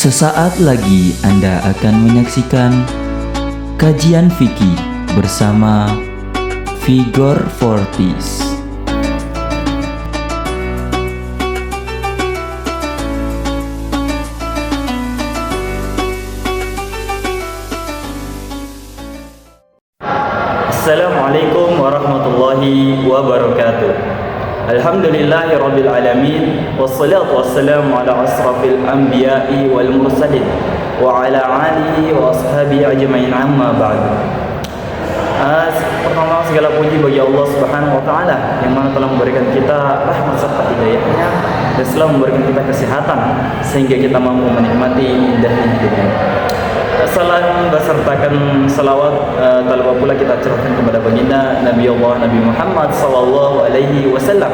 Sesaat lagi Anda akan menyaksikan kajian fikih bersama Vigor Fortis. Assalamualaikum warahmatullahi wabarakatuh. Alhamdulillahi rabbil alamin, wassalatu wassalamu ala asrafil anbiya'i wal mursalin wa ala alihi wa ashabihi ajma'in, amma ba'du. Pertama segala puji bagi Allah Subhanahu wa taala yang mana telah memberikan kita rahmat serta hidayahnya dan selalu memberikan kita kesehatan sehingga kita mampu menikmati indahnya hidup ini. Salam besertakan salawat tak lupa pula kita curahkan kepada baginda Nabi Allah Nabi Muhammad sallallahu alaihi wasallam,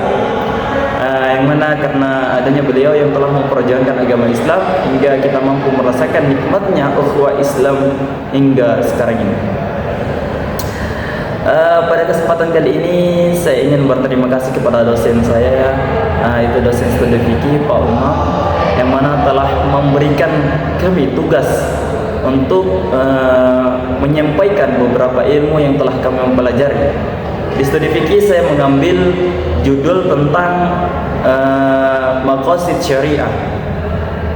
yang mana karena adanya beliau yang telah memperjuangkan agama Islam hingga kita mampu merasakan nikmatnya ukhuwah Islam hingga sekarang ini. Pada kesempatan kali ini saya ingin berterima kasih kepada dosen saya, itu dosen studi fikih Pak Umar, yang mana telah memberikan kami tugas untuk menyampaikan beberapa ilmu yang telah kami pelajari. Di studi fikih saya mengambil judul tentang maqasid syariah,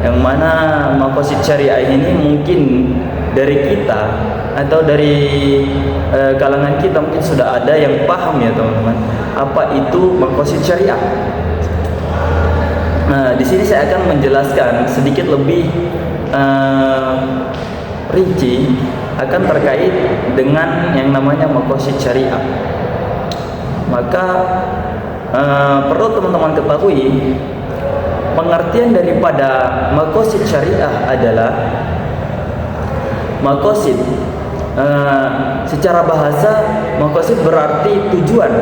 yang mana maqasid syariah ini mungkin dari kita atau dari kalangan kita mungkin sudah ada yang paham ya teman-teman, apa itu maqasid syariah. Nah, di sini saya akan menjelaskan sedikit lebih rinci akan terkait dengan yang namanya maqasid syariah. Maka perlu teman-teman ketahui, pengertian daripada maqasid syariah adalah maqasid secara bahasa, maqasid berarti tujuan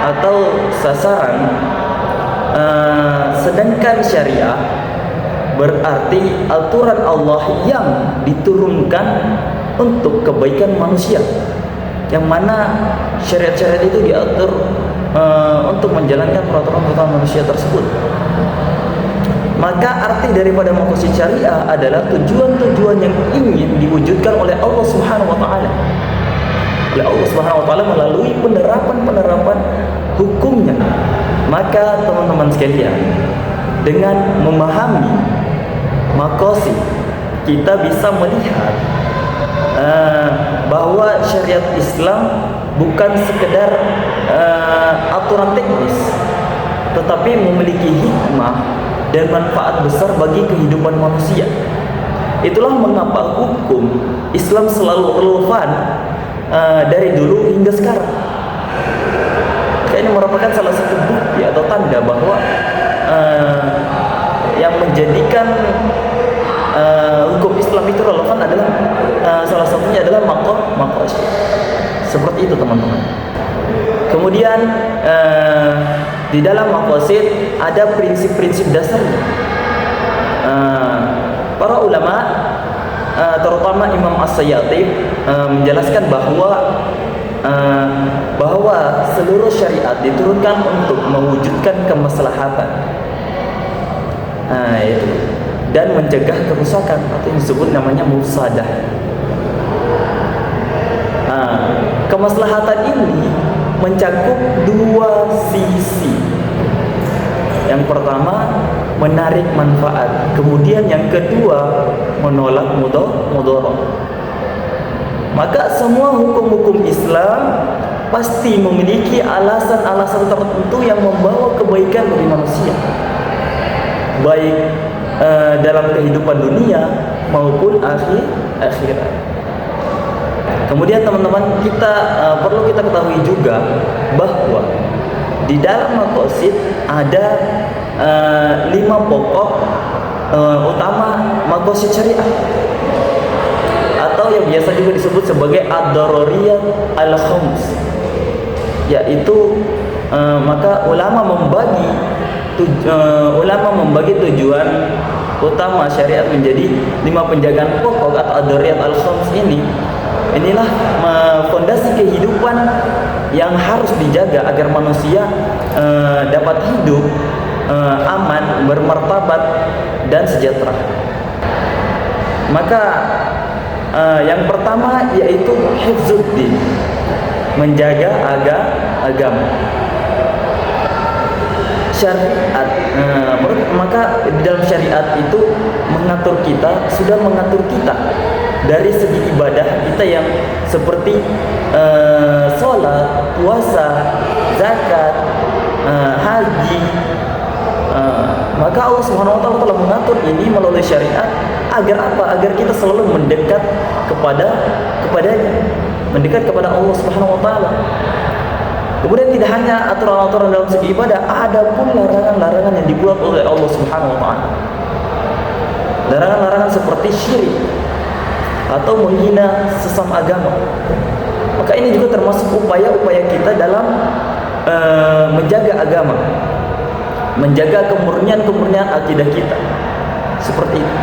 atau sasaran, sedangkan syariah berarti aturan Allah yang diturunkan untuk kebaikan manusia, yang mana syariat-syariat itu diatur untuk menjalankan peraturan-peraturan manusia tersebut. Maka arti daripada maqasid syariah adalah tujuan-tujuan yang ingin diwujudkan oleh Allah Subhanahu wa taala. Oleh Allah Subhanahu wa taala melalui penerapan-penerapan hukumnya. Maka teman-teman sekalian, dengan memahami maqasid, kita bisa melihat bahwa syariat Islam bukan sekedar aturan teknis, tetapi memiliki hikmah dan manfaat besar bagi kehidupan manusia. Itulah mengapa hukum Islam selalu relevan dari dulu hingga sekarang. Ini merupakan salah satu bukti atau tanda bahwa yang menjadikan hukum Islam itu relevan adalah salah satunya adalah maqasid. Seperti itu teman-teman. Kemudian di dalam maqasid ada prinsip-prinsip dasarnya. Para ulama, terutama Imam As-Sayyati, menjelaskan bahwa seluruh syariat diturunkan untuk mewujudkan kemaslahatan, itu, dan mencegah kerusakan atau yang disebut namanya mufsadah. Kemaslahatan ini mencakup dua sisi. Yang pertama, menarik manfaat, kemudian yang kedua, menolak mudarat. Maka semua hukum-hukum Islam pasti memiliki alasan-alasan tertentu yang membawa kebaikan bagi manusia, baik dalam kehidupan dunia maupun akhirat. Kemudian teman-teman, perlu kita ketahui juga bahwa di dalam maqasid ada 5 pokok utama maqasid syariah, atau yang biasa juga disebut sebagai ad-daruriyat al-khams, yaitu maka ulama membagi tujuan utama syariat menjadi 5 penjagaan pokok atau ad-daruriyat al-khams ini. Inilah fondasi kehidupan yang harus dijaga agar manusia dapat hidup aman, bermartabat dan sejahtera. Maka yang pertama yaitu hifzuddin, menjaga agama. Syariat, maka di dalam syariat itu mengatur kita, sudah mengatur kita dari segi ibadah kita yang seperti sholat, puasa, zakat, haji. Maka Allah Subhanahu wa taala telah mengatur ini melalui syariat agar apa? Agar kita selalu mendekat kepadanya, mendekat kepada Allah Subhanahu wa taala. Kemudian tidak hanya aturan-aturan dalam segi ibadah, ada pun larangan-larangan yang dibuat oleh Allah Subhanahu wa taala. Larangan-larangan seperti syirik atau menghina sesama agama. Maka ini juga termasuk upaya-upaya kita dalam menjaga agama, menjaga kemurnian akidah kita. Seperti itu.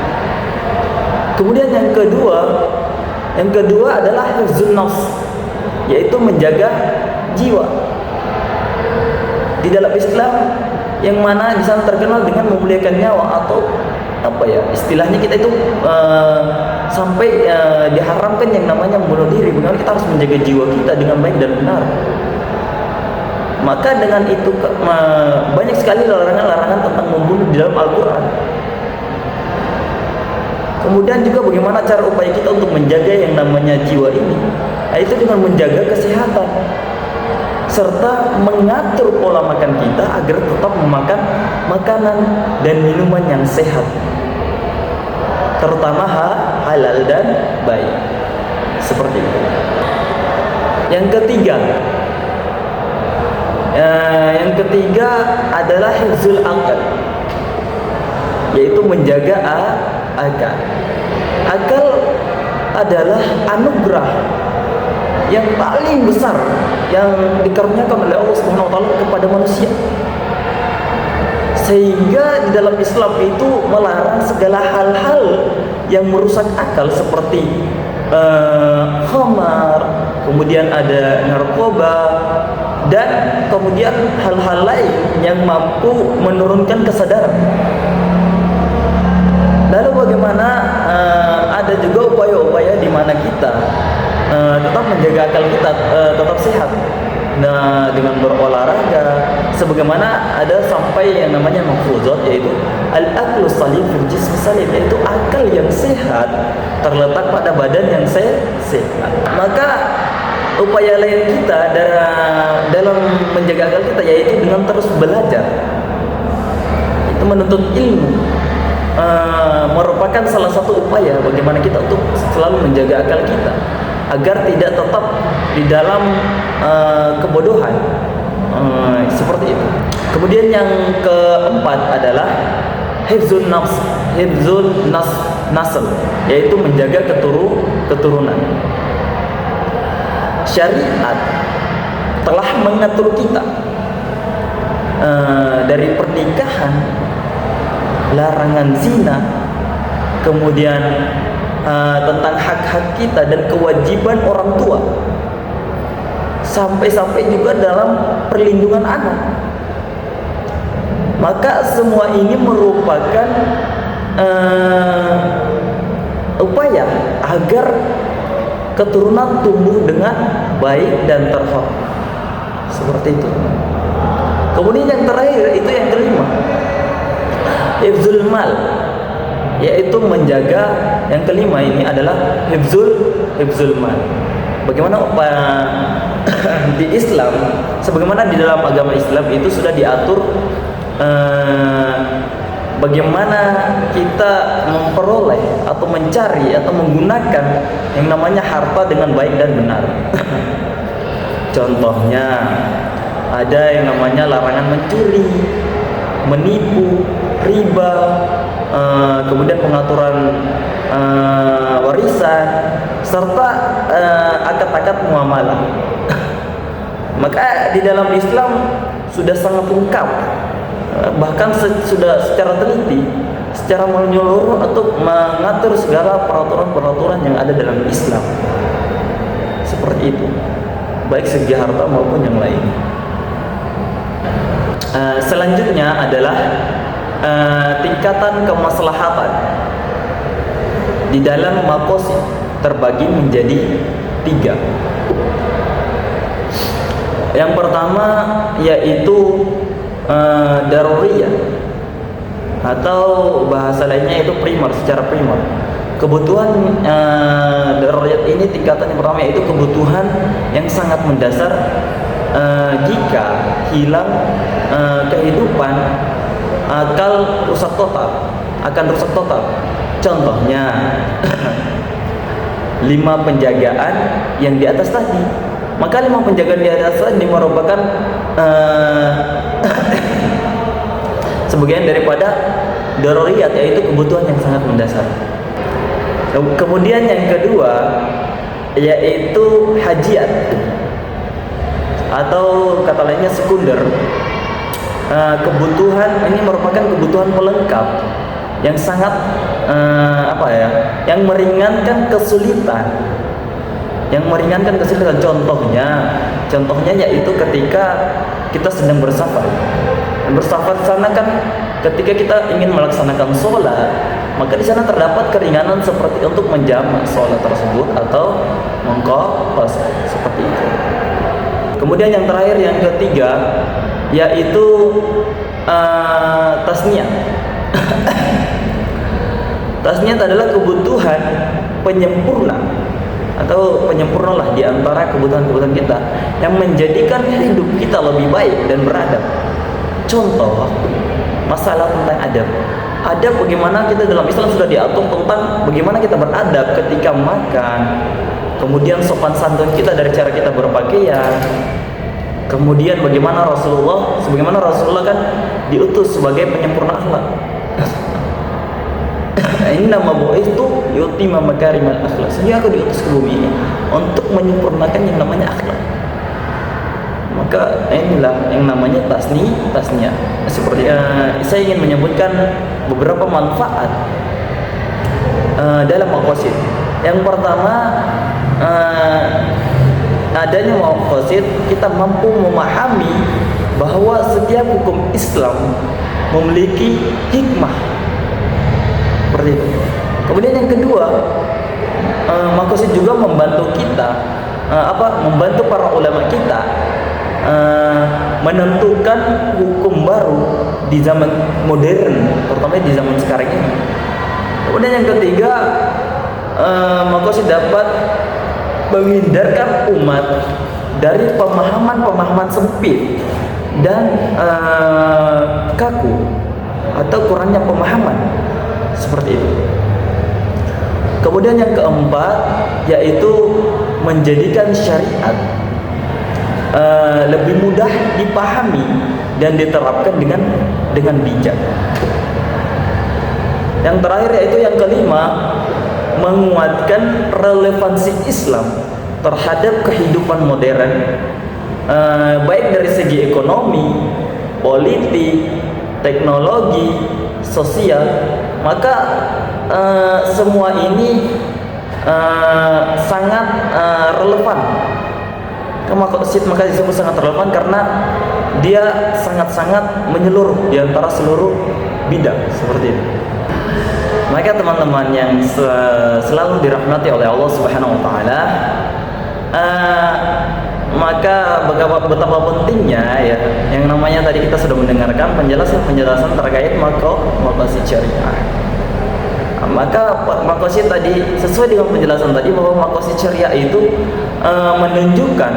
Kemudian yang kedua adalah hifzun nafs, yaitu menjaga jiwa. Di dalam Islam yang mana di sana terkenal dengan memuliakan nyawa, atau apa ya istilahnya, kita itu sampai diharamkan yang namanya membunuh diri. Bagaimana kita harus menjaga jiwa kita dengan baik dan benar. Maka dengan itu banyak sekali larangan-larangan tentang membunuh di dalam Al-Quran. Kemudian juga bagaimana cara upaya kita untuk menjaga yang namanya jiwa ini, yaitu dengan menjaga kesehatan serta mengatur pola makan kita agar tetap memakan makanan dan minuman yang sehat, terutama halal dan baik. Seperti itu. Yang ketiga adalah hifzul aql, yaitu menjaga akal. Akal adalah anugerah yang paling besar yang dikaruniakan oleh Allah Subhanahu wa taala kepada manusia. Sehingga di dalam Islam itu melarang segala hal-hal yang merusak akal seperti khamar, kemudian ada narkoba, dan kemudian hal-hal lain yang mampu menurunkan kesadaran. Lalu bagaimana ada juga upaya-upaya di mana kita tetap menjaga akal kita tetap sehat. Nah, dengan berolahraga, sebagaimana ada sampai yang namanya mahfuzat, yaitu al-aqlu salim fil jismi salim, yaitu akal yang sehat terletak pada badan yang sehat. Maka upaya lain kita dalam menjaga akal kita yaitu dengan terus belajar, itu menuntut ilmu. Merupakan salah satu upaya bagaimana kita untuk selalu menjaga akal kita agar tidak tetap di dalam kebodohan, seperti itu. Kemudian yang keempat adalah hifzun nasl, yaitu menjaga keturunan. Syariat telah mengatur kita dari pernikahan, larangan zina, kemudian tentang hak-hak kita dan kewajiban orang tua, sampai-sampai juga dalam perlindungan anak. Maka semua ini merupakan upaya agar keturunan tumbuh dengan baik dan terhormat. Seperti itu. Kemudian yang terakhir itu yang kelima, hifzul mal, yaitu menjaga. Yang kelima ini adalah hifzul mal. Bagaimana di Islam, sebagaimana di dalam agama Islam itu sudah diatur bagaimana kita memperoleh atau mencari atau menggunakan yang namanya harta dengan baik dan benar. Contohnya ada yang namanya larangan mencuri, menipu, riba, kemudian pengaturan warisan, serta akad-akad muamalah. Maka di dalam Islam sudah sangat lengkap, bahkan sudah secara teliti, secara menyeluruh untuk mengatur segala peraturan-peraturan yang ada dalam Islam. Seperti itu, baik segi harta maupun yang lain. Selanjutnya adalah tingkatan kemaslahatan. Di di dalam maqasid terbagi menjadi 3. Yang pertama yaitu daruriyah, atau bahasa lainnya itu primer, secara primer. Kebutuhan daruriyat ini tingkatan yang pertama yaitu kebutuhan yang sangat mendasar. Jika hilang kehidupan, akan rusak total. Contohnya 5 penjagaan yang di atas tadi. Maka 5 penjagaan di atas tadi merupakan sebagian daripada daruriyat, yaitu kebutuhan yang sangat mendasar. Kemudian yang kedua yaitu hajiat, atau kata lainnya sekunder. Kebutuhan ini merupakan kebutuhan pelengkap yang sangat yang meringankan kesulitan. Contohnya yaitu ketika kita sedang bersafar sana kan, ketika kita ingin melaksanakan sholat, maka di sana terdapat keringanan seperti untuk menjamak sholat tersebut atau mengqas seperti itu. Kemudian yang terakhir, yang ketiga, yaitu tasniyah. Tasniyah adalah kebutuhan penyempurna, atau penyempurna lah di antara kebutuhan-kebutuhan kita yang menjadikan hidup kita lebih baik dan beradab. Contoh, masalah tentang adab. Adab bagaimana kita dalam Islam sudah diatur tentang bagaimana kita beradab ketika makan. Kemudian sopan santun kita dari cara kita berpakaian. Kemudian bagaimana Rasulullah kan diutus sebagai penyempurna akhlak. Innama bu'itsu liyutimma makarimal akhlak. Sehingga aku diutus ke bumi ini untuk menyempurnakan yang namanya akhlak. Maka inilah yang namanya tasniyah. Seperti saya ingin menyebutkan beberapa manfaat dalam maqasid. Yang pertama, adanya maqasid, kita mampu memahami bahwa setiap hukum Islam memiliki hikmah. Seperti itu. Kemudian yang kedua, maqasid juga membantu kita, membantu para ulama kita menentukan hukum baru di zaman modern, terutama di zaman sekarang ini. Kemudian yang ketiga, maqasid dapat menghindarkan umat dari pemahaman sempit dan kaku atau kurangnya pemahaman seperti itu. Kemudian yang keempat yaitu menjadikan syariat lebih mudah dipahami dan diterapkan dengan bijak. Yang terakhir yaitu yang kelima, menguatkan relevansi Islam terhadap kehidupan modern, baik dari segi ekonomi, politik, teknologi, sosial. Maka semua ini sangat relevan. Maka disebut sangat relevan karena dia sangat-sangat menyeluruh di antara seluruh bidang seperti itu. Maka teman-teman yang selalu dirahmati oleh Allah Subhanahu wa taala, maka betapa pentingnya ya yang namanya tadi kita sudah mendengarkan penjelasan terkait maqasid syariah. Maka maqasid tadi sesuai dengan penjelasan tadi bahwa maqasid syariah itu menunjukkan,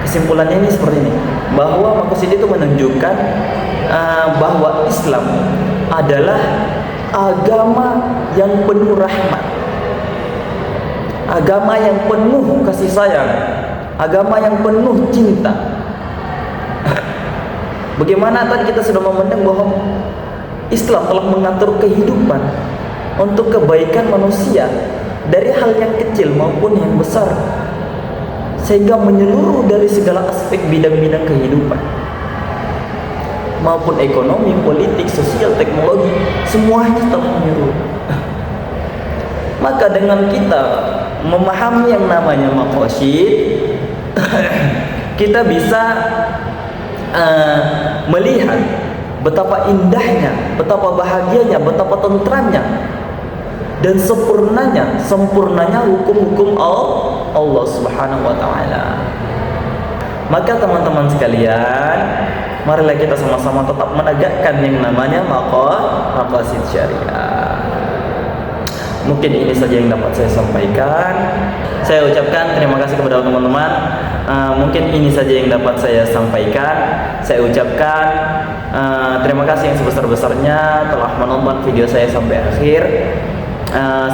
kesimpulannya ini seperti ini, bahwa maqasid itu menunjukkan bahwa Islam adalah agama yang penuh rahmat, agama yang penuh kasih sayang, agama yang penuh cinta. Bagaimana tadi kita sudah memandang bahwa Islam telah mengatur kehidupan untuk kebaikan manusia dari hal yang kecil maupun yang besar, sehingga menyeluruh dari segala aspek bidang-bidang kehidupan, maupun ekonomi, politik, sosial, teknologi, semuanya telah menyeluruh. Maka dengan kita memahami yang namanya maqasid, kita bisa melihat betapa indahnya, betapa bahagianya, betapa tentramnya dan sempurnanya hukum-hukum Allah Subhanahu wa taala. Maka teman-teman sekalian, marilah kita sama-sama tetap menegakkan yang namanya maqasid syariah. Mungkin ini saja yang dapat saya sampaikan. Saya ucapkan terima kasih kepada teman-teman. Mungkin ini saja yang dapat saya sampaikan. Saya ucapkan terima kasih yang sebesar-besarnya telah menonton video saya sampai akhir.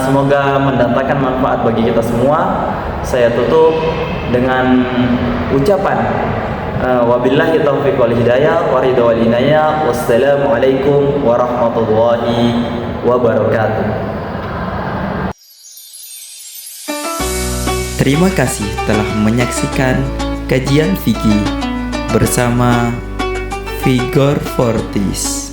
Semoga mendatangkan manfaat bagi kita semua. Saya tutup dengan ucapan wabillahi taufiq wal hidayah wa ridha wal inayah. Wassalamualaikum warahmatullahi wabarakatuh. Terima kasih telah menyaksikan kajian fikih bersama Figor Fortis.